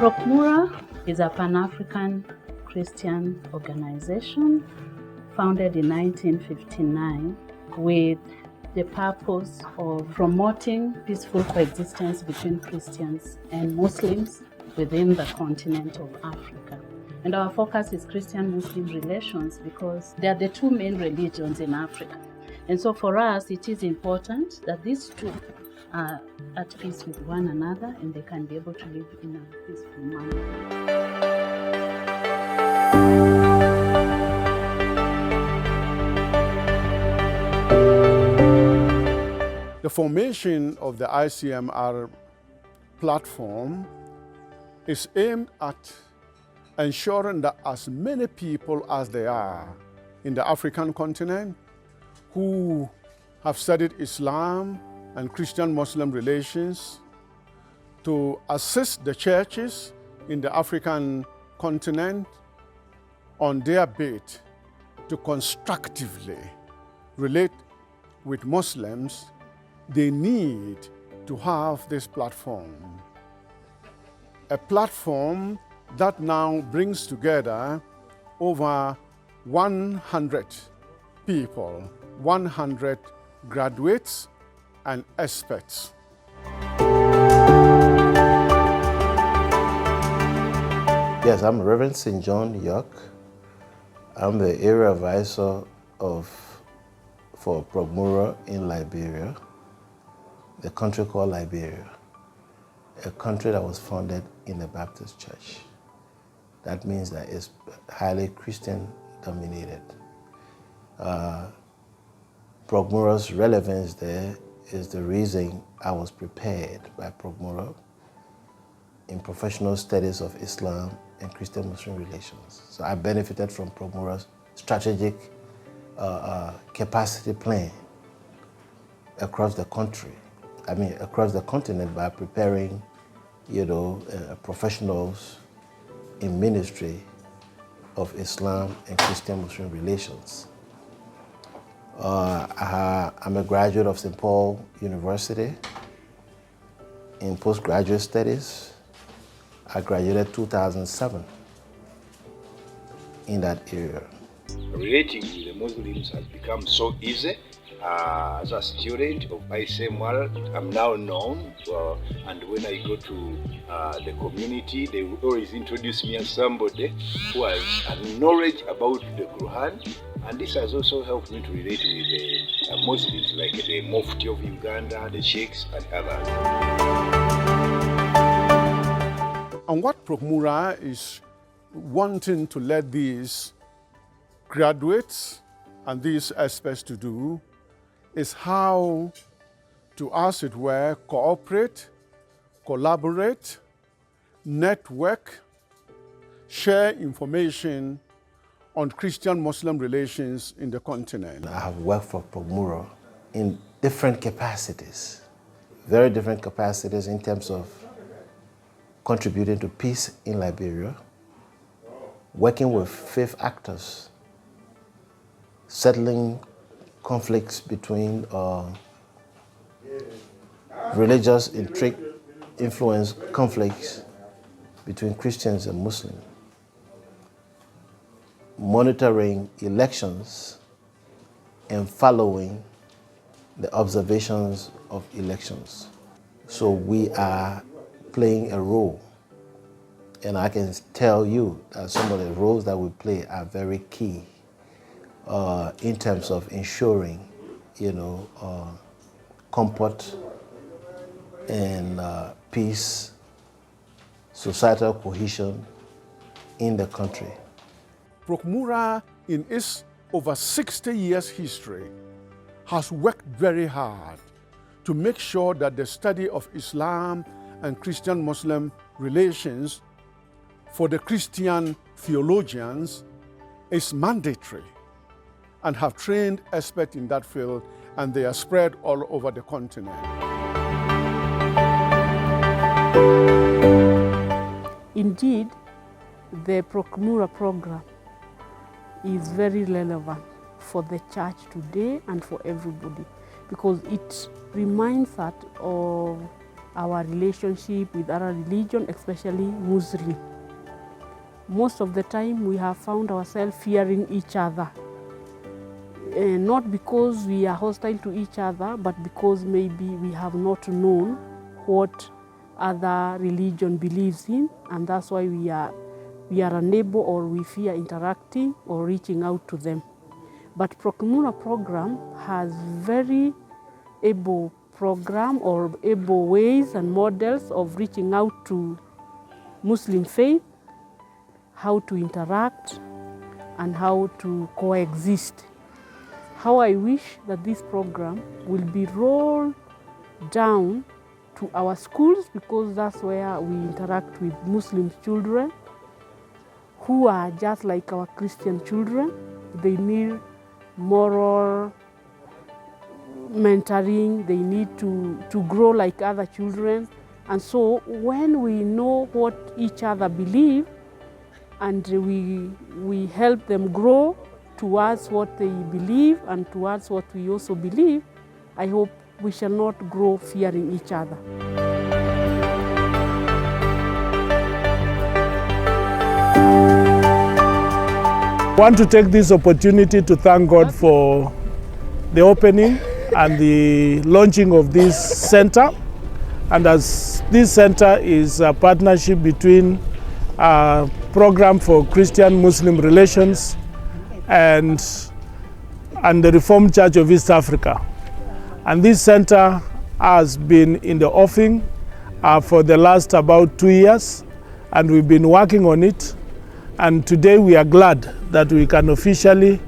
Procmura is a Pan-African Christian organization founded in 1959 with the purpose of promoting peaceful coexistence between Christians and Muslims within the continent of Africa. And our focus is Christian-Muslim relations because they are the two main religions in Africa. And so for us, it is important that these two are at peace with one another and they can be able to live in a peaceful manner. The formation of the ICMR platform is aimed at ensuring that as many people as there are in the African continent who have studied Islam and Christian-Muslim relations, to assist the churches in the African continent on their bid to constructively relate with Muslims. They need to have this platform. A platform that now brings together over 100 people, 100 graduates and experts. Yes, I'm Reverend St. John York. I'm the area advisor for Procmura in Liberia, the country called Liberia, a country that was founded in the Baptist church. That means that it's highly Christian dominated. Procmura's relevance there is the reason I was prepared by Procmura in professional studies of Islam and Christian-Muslim relations. So I benefited from Procmura's strategic capacity plan across the country. Across the continent by preparing, professionals in ministry of Islam and Christian-Muslim relations. I'm a graduate of St. Paul University in postgraduate studies. I graduated 2007 in that area. Relating with the Muslims has become so easy. As a student of ICMR, I'm now known, and when I go to the community, they will always introduce me as somebody who has a knowledge about the Quran, and this has also helped me to relate with the Muslims, like the Mufti of Uganda, the Sheikhs, and others. And what Procmura is wanting to let these graduates and these experts to do is how to, as it were, cooperate, collaborate, network, share information on Christian-Muslim relations in the continent. I have worked for Procmura in different capacities, very different capacities in terms of contributing to peace in Liberia, working with faith actors, settling conflicts between religious intrigue, influence conflicts between Christians and Muslims, monitoring elections and following the observations of elections. So we are playing a role, and I can tell you that some of the roles that we play are very key in terms of ensuring, comfort and peace, societal cohesion in the country. Procmura, in its over 60 years history, has worked very hard to make sure that the study of Islam and Christian-Muslim relations for the Christian theologians is mandatory, and have trained experts in that field, and they are spread all over the continent. Indeed, the Procmura program is very relevant for the church today and for everybody, because it reminds us of our relationship with other religion, especially Muslim. Most of the time we have found ourselves fearing each other. Not because we are hostile to each other, but because maybe we have not known what other religion believes in, and that's why we are unable, or we fear interacting or reaching out to them. But Procmura program has very able program or able ways and models of reaching out to Muslim faith, how to interact and how to coexist. How I wish that this program will be rolled down to our schools, because that's where we interact with Muslim children who are just like our Christian children. They need moral mentoring, they need to grow like other children. And so when we know what each other believe and we help them grow towards what they believe and towards what we also believe, I hope we shall not grow fearing each other. I want to take this opportunity to thank God for the opening and the launching of this center. And as this center is a partnership between a program for Christian-Muslim relations and the Reformed Church of East Africa. And this center has been in the offing for the last about 2 years, and we've been working on it. And today we are glad that we can officially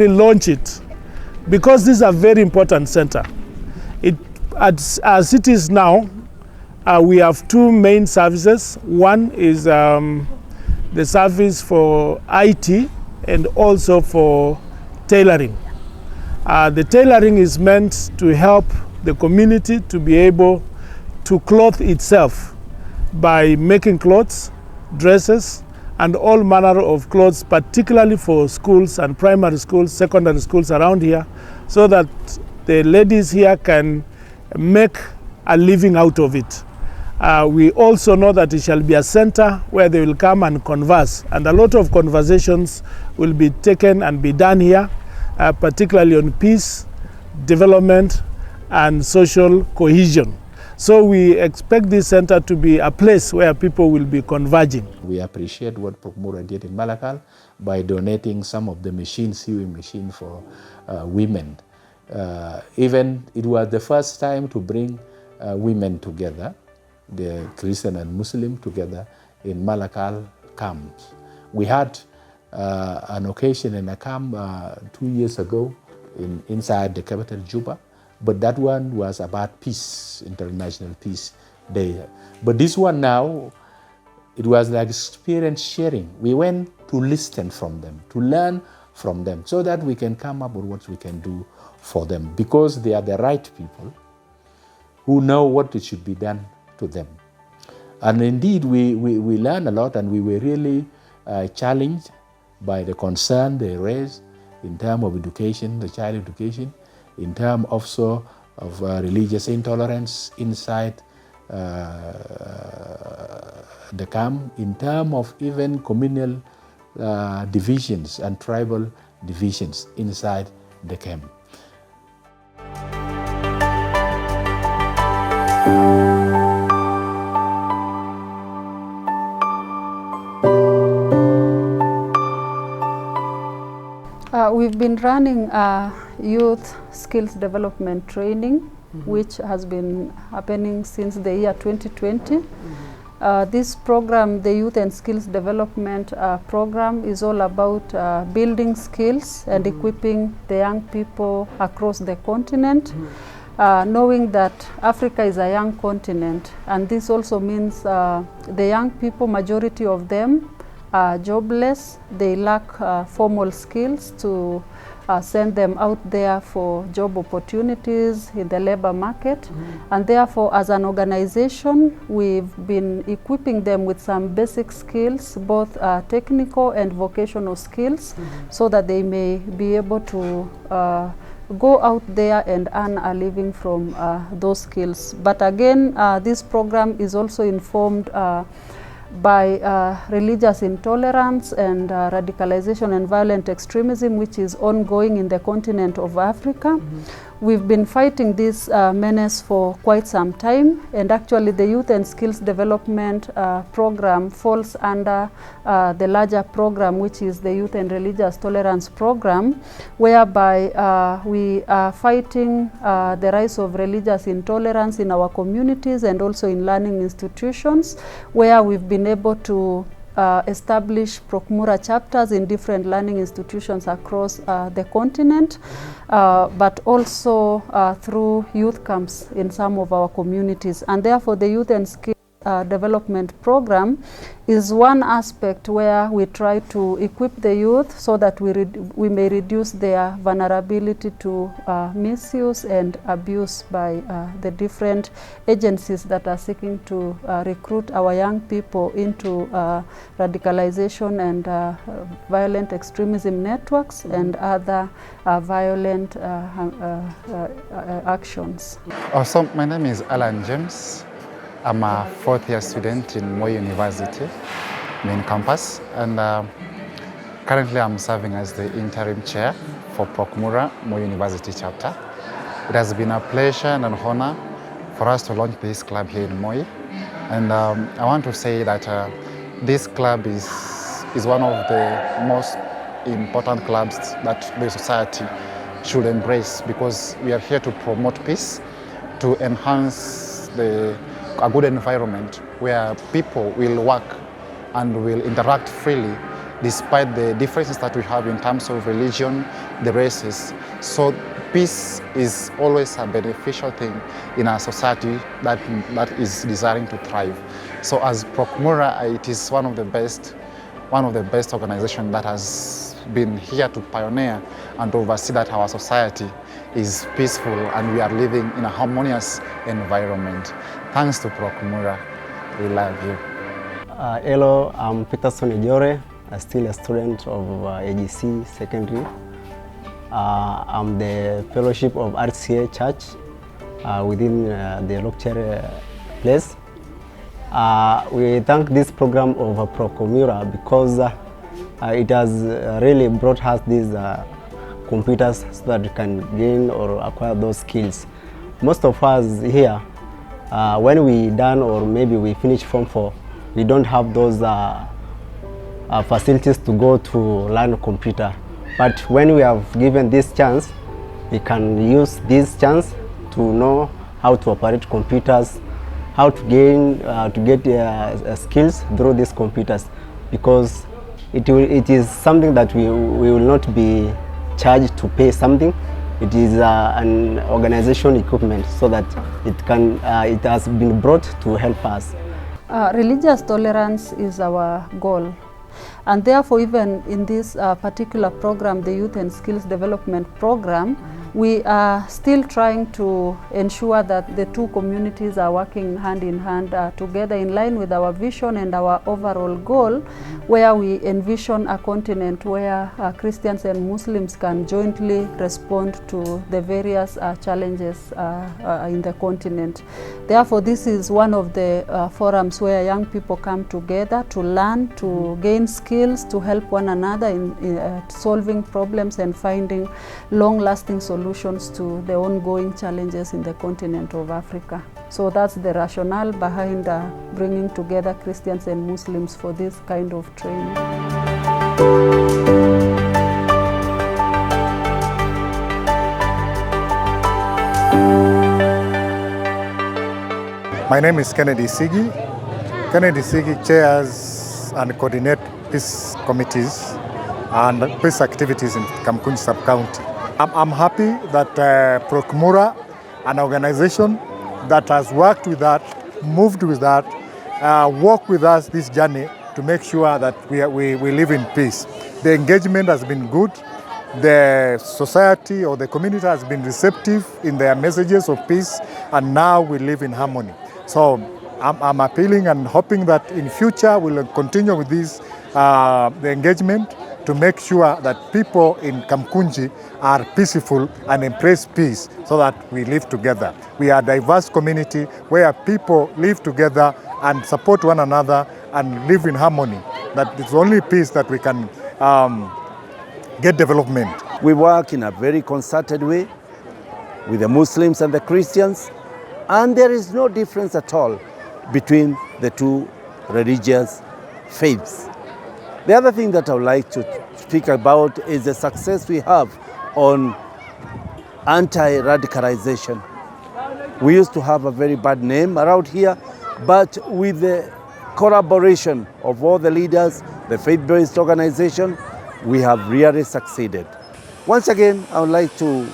launch it, because this is a very important center. As it is now, we have two main services. One is the service for IT and also for tailoring. The tailoring is meant to help the community to be able to clothe itself by making clothes, dresses, and all manner of clothes, particularly for schools and primary schools, secondary schools around here, so that the ladies here can make a living out of it. We also know that it shall be a center where they will come and converse, and a lot of conversations will be taken and be done here, particularly on peace, development, and social cohesion. So we expect this center to be a place where people will be converging. We appreciate what Procmura did in Malakal by donating some of the sewing machines for women. Even it was the first time to bring women together, the Christian and Muslim together in Malakal camps. We had an occasion in a camp 2 years ago inside the capital Juba, but that one was about peace, International Peace Day. But this one now, it was like experience sharing. We went to listen from them, to learn from them, so that we can come up with what we can do for them, because they are the right people who know what it should be done to them. And indeed, we learned a lot, and we were really challenged by the concern they raised in terms of education, the child education, in terms also of religious intolerance inside the camp, in terms of even communal divisions and tribal divisions inside the camp. We've been running youth skills development training, which has been happening since the year 2020. This program, the Youth and Skills Development Program, is all about building skills and equipping the young people across the continent, knowing that Africa is a young continent, and this also means the young people, majority of them, are jobless. They lack formal skills to send them out there for job opportunities in the labor market. And therefore, as an organization, we've been equipping them with some basic skills, both technical and vocational skills, so that they may be able to go out there and earn a living from those skills. But again, this program is also informed by religious intolerance and radicalization and violent extremism, which is ongoing in the continent of Africa. We've been fighting this menace for quite some time, and actually the Youth and Skills Development Program falls under the larger program, which is the Youth and Religious Tolerance Program, whereby we are fighting the rise of religious intolerance in our communities and also in learning institutions, where we've been able to establish Procmura chapters in different learning institutions across the continent, but also through youth camps in some of our communities. And therefore the Youth and Skills Development Program is one aspect where we try to equip the youth so that we may reduce their vulnerability to misuse and abuse by the different agencies that are seeking to recruit our young people into radicalization and violent extremism networks and other violent actions. So my name is Alan James. I'm a fourth-year student in Moi University, main campus, and currently I'm serving as the interim chair for Procmura Moi University chapter. It has been a pleasure and an honor for us to launch this club here in Moi, and I want to say that this club is one of the most important clubs that the society should embrace, because we are here to promote peace, to enhance a good environment where people will work and will interact freely despite the differences that we have in terms of religion, the races. So peace is always a beneficial thing in a society that is desiring to thrive. So as Procmura, it is one of the best organizations that has been here to pioneer and to oversee that our society is peaceful and we are living in a harmonious environment. Thanks to Procmura, we love you. Hello, I'm Peterson Ejore, still a student of AGC Secondary. I'm the fellowship of RCA Church within the Lokchere place. We thank this program of Procmura because it has really brought us these computers so that we can gain or acquire those skills. Most of us here, when we done or maybe we finish Form 4, we don't have those facilities to go to learn a computer. But when we have given this chance, we can use this chance to know how to operate computers, how to get skills through these computers, because it is something that we will not be charged to pay something. It is an organization equipment so that it has been brought to help us. Religious tolerance is our goal. And therefore, even in this particular program, the Youth and Skills Development Program, we are still trying to ensure that the two communities are working hand in hand together in line with our vision and our overall goal, where we envision a continent where Christians and Muslims can jointly respond to the various challenges in the continent. Therefore, this is one of the forums where young people come together to learn, to gain skills, to help one another in solving problems and finding long-lasting solutions to the ongoing challenges in the continent of Africa. So that's the rationale behind bringing together Christians and Muslims for this kind of training. My name is Kennedy Sigi. Kennedy Sigi chairs and coordinates peace committees and peace activities in Kamkunji sub-county. I'm happy that Procmura, an organization that has worked with that, moved with that, worked with us this journey to make sure that we live in peace. The engagement has been good. The society or the community has been receptive in their messages of peace, and now we live in harmony. So I'm appealing and hoping that in future we'll continue with this the engagement to make sure that people in Kamkunji are peaceful and embrace peace so that we live together. We are a diverse community where people live together and support one another and live in harmony. That it's only peace that we can get development. We work in a very concerted way with the Muslims and the Christians, and there is no difference at all between the two religious faiths. The other thing that I would like to speak about is the success we have on anti-radicalization. We used to have a very bad name around here, but with the collaboration of all the leaders, the faith-based organization, we have really succeeded. Once again, I would like to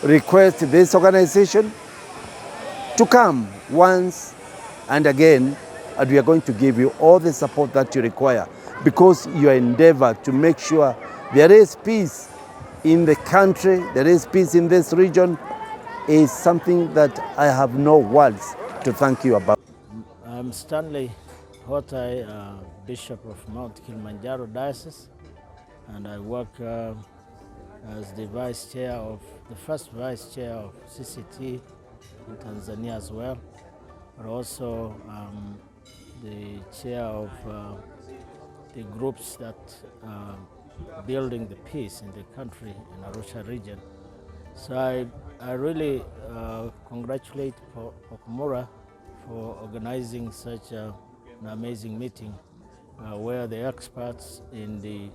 request this organization to come once and again, and we are going to give you all the support that you require, because your endeavor to make sure there is peace in the country, there is peace in this region, is something that I have no words to thank you about. I'm Stanley Hotai, Bishop of Mount Kilimanjaro Diocese, and I work as the first vice chair of CCT in Tanzania as well, but also the chair of the groups that are building the peace in the country in Arusha region. So I really congratulate Procmura for organizing such an amazing meeting where the experts in the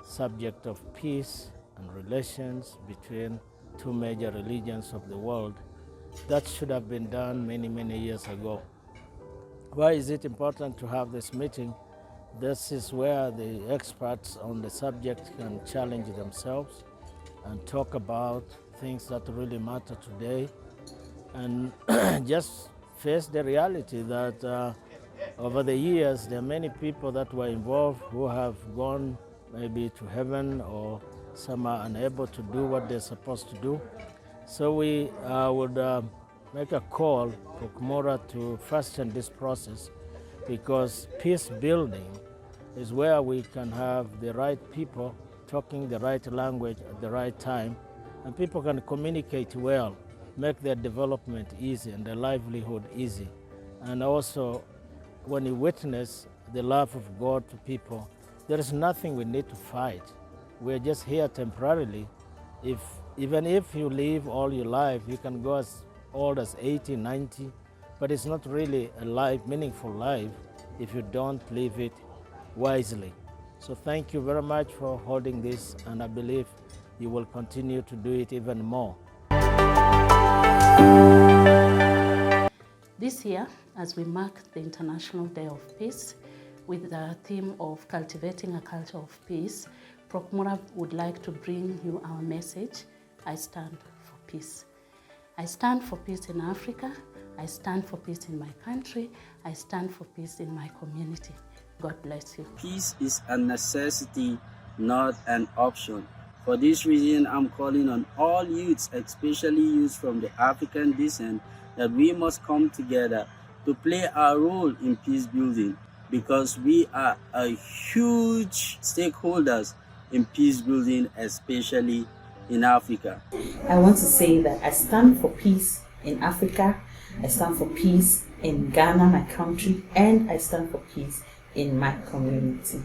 subject of peace and relations between two major religions of the world, that should have been done many, many years ago. Why is it important to have this meeting? This is where the experts on the subject can challenge themselves and talk about things that really matter today, and just face the reality that over the years there are many people that were involved who have gone maybe to heaven, or some are unable to do what they're supposed to do. So we would make a call for Procmura to fasten this process, because peace building is where we can have the right people talking the right language at the right time, and people can communicate well, make their development easy and their livelihood easy. And also, when you witness the love of God to people, there is nothing we need to fight. We're just here temporarily. Even if you live all your life, you can go as old as 80, 90, but it's not really a life, meaningful life, if you don't live it wisely. So thank you very much for holding this, and I believe you will continue to do it even more. This year, as we mark the International Day of Peace with the theme of cultivating a culture of peace, Procmura would like to bring you our message: I stand for peace. I stand for peace in Africa. I stand for peace in my country. I stand for peace in my community. God bless you. Peace is a necessity, not an option. For this reason, I'm calling on all youths, especially youths from the African descent, that we must come together to play our role in peace building, because we are a huge stakeholders in peace building, especially in Africa. I want to say that I stand for peace in Africa, I stand for peace in Ghana, my country, and I stand for peace in my community.